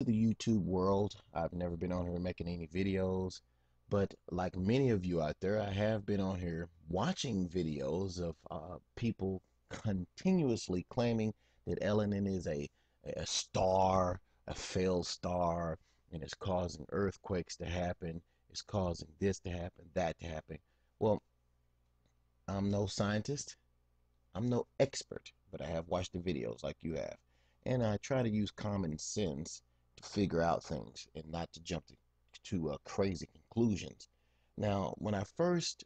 The YouTube world. I've never been on here making any videos, but like many of you out there, I have been on here watching videos of people continuously claiming that Elenin is a star, a failed star, and it's causing earthquakes to happen. It's causing this to happen, that to happen. Well, I'm no scientist. I'm no expert, but I have watched the videos like you have. And I try to use common sense to figure out things and not to jump to crazy conclusions. Now, when I first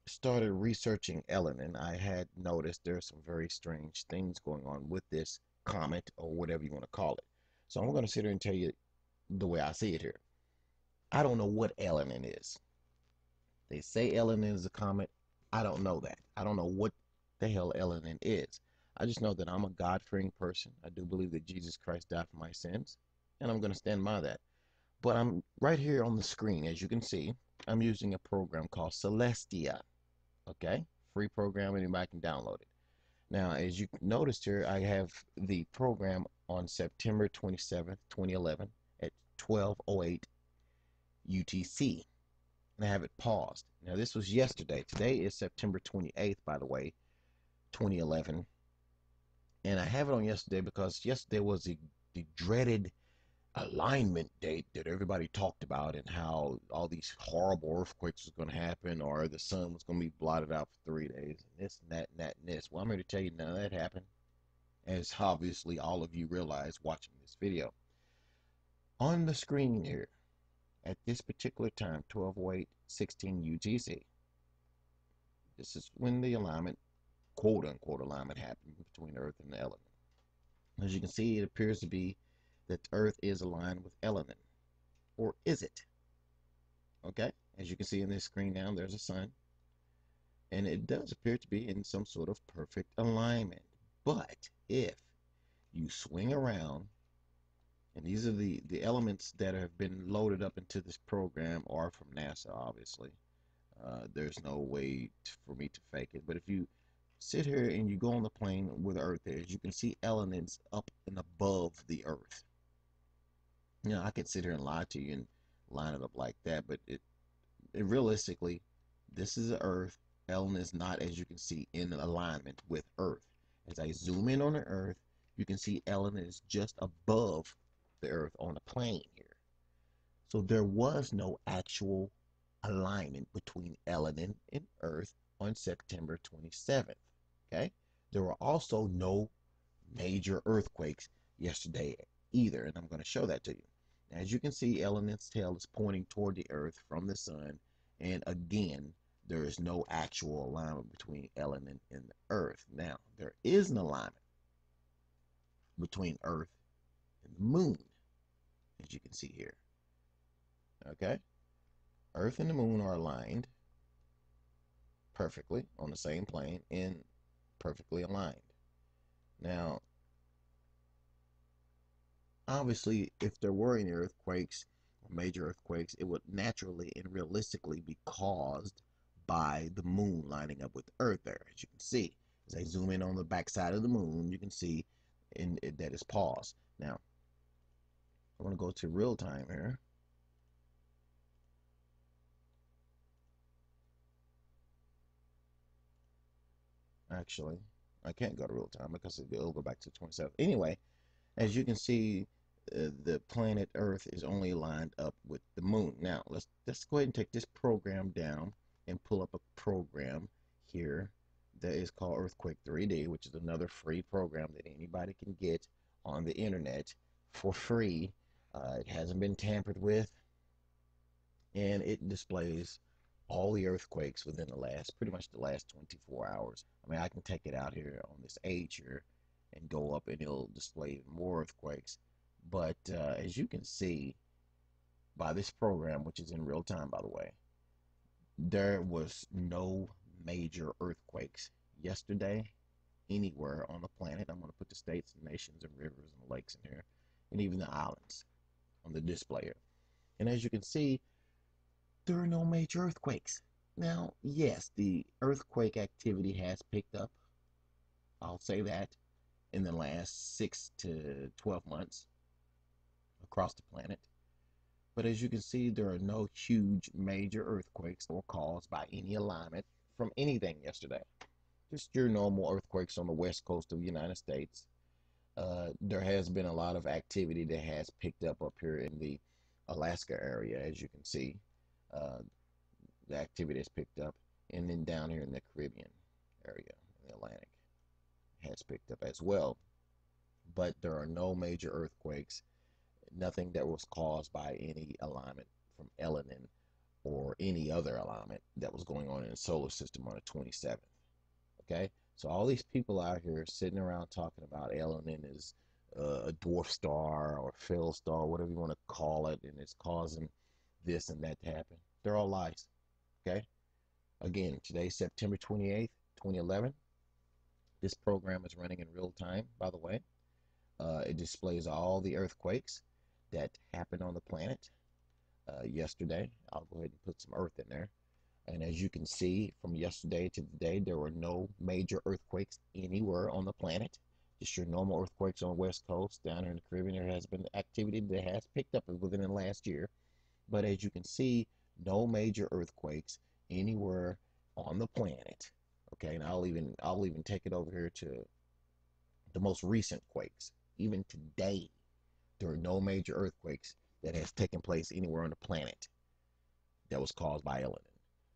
started researching Elenin, I had noticed there's some very strange things going on with this comet or whatever you want to call it. So I'm going to sit here and tell you the way I see it here. I don't know what Elenin is. They say Elenin is a comet. I don't know that. I don't know what the hell Elenin is. I just know that I'm a God-fearing person. I do believe that Jesus Christ died for my sins, and I'm going to stand by that. But I'm right here on the screen, as you can see, I'm using a program called Celestia. Okay? Free program, anybody can download it. Now, as you noticed here, I have the program on September 27th, 2011 at 12:08 UTC. And I have it paused. Now, this was yesterday. Today is September 28th, by the way, 2011. And I have it on yesterday because yesterday was the dreaded alignment date that everybody talked about, and how all these horrible earthquakes was going to happen, or the sun was going to be blotted out for 3 days, and this and that and that and this. Well, I'm here to tell you none of that happened, as obviously all of you realize watching this video. On the screen here, at this particular time, 12:08:16 UTC, this is when the alignment, quote unquote alignment, happened between Earth and the Elenin. As you can see, it appears to be that Earth is aligned with Elenin. Or is it? Okay, as you can see in this screen now, there's a sun, and it does appear to be in some sort of perfect alignment. But if you swing around, and these are the elements that have been loaded up into this program are from NASA, obviously. There's no way for me to fake it. But if you sit here and you go on the plane where the Earth is, you can see elements up and above the Earth. You know, I could sit here and lie to you and line it up like that, but it realistically, this is the Earth. Ellen is not, as you can see, in alignment with Earth. As I zoom in on the Earth, you can see Ellen is just above the Earth on the plane here. So there was no actual alignment between Elenin and Earth on September 27th. Okay? There were also no major earthquakes yesterday either, and I'm going to show that to you. As you can see, Elenin's tail is pointing toward the Earth from the sun, and again, there is no actual alignment between Elenin and the Earth. Now, there is an alignment between Earth and the Moon, as you can see here. Okay? Earth and the Moon are aligned perfectly on the same plane and perfectly aligned. Now, obviously, if there were any earthquakes, major earthquakes, it would naturally and realistically be caused by the moon lining up with the Earth there. As you can see, as I zoom in on the backside of the moon, you can see that it's paused. Now, I want to go to real time here. Actually, I can't go to real time because it'll go back to 27th. Anyway, as you can see, the planet Earth is only lined up with the moon. Now, let's go ahead and take this program down and pull up a program here that is called Earthquake 3D, which is another free program that anybody can get on the internet for free. It hasn't been tampered with, and it displays all the earthquakes within the last, pretty much the last 24 hours. I mean, I can take it out here on this age here and go up and it'll display more earthquakes. But as you can see by this program, which is in real time, by the way, there was no major earthquakes yesterday anywhere on the planet. I'm going to put the states and nations and rivers and lakes in here, and even the islands on the display here. And as you can see, there are no major earthquakes. Now, yes, the earthquake activity has picked up. I'll say that in the last 6 to 12 months. across the planet. But as you can see, there are no huge major earthquakes that were caused by any alignment from anything yesterday. Just your normal earthquakes on the west coast of the United States. There has been a lot of activity that has picked up here in the Alaska area, as you can see. Uh, the activity has picked up, and then down here in the Caribbean area, in the Atlantic, has picked up as well. But there are no major earthquakes, nothing that was caused by any alignment from Elenin or any other alignment that was going on in the solar system on the 27th. Okay, so all these people out here sitting around talking about Elenin is a dwarf star or fill star, whatever you want to call it, and it's causing this and that to happen. They're all lies. Okay, again, today's September 28th, 2011. This program is running in real time, by the way. It displays all the earthquakes that happened on the planet yesterday. I'll go ahead and put some earth in there. And as you can see from yesterday to today, there were no major earthquakes anywhere on the planet. Just your normal earthquakes on the West Coast. Down here in the Caribbean, there has been activity that has picked up within the last year. But as you can see, no major earthquakes anywhere on the planet. Okay, and I'll even take it over here to the most recent quakes. Even today, there are no major earthquakes that has taken place anywhere on the planet that was caused by Elenin.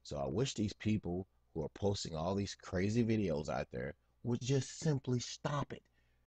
So I wish these people who are posting all these crazy videos out there would just simply stop it.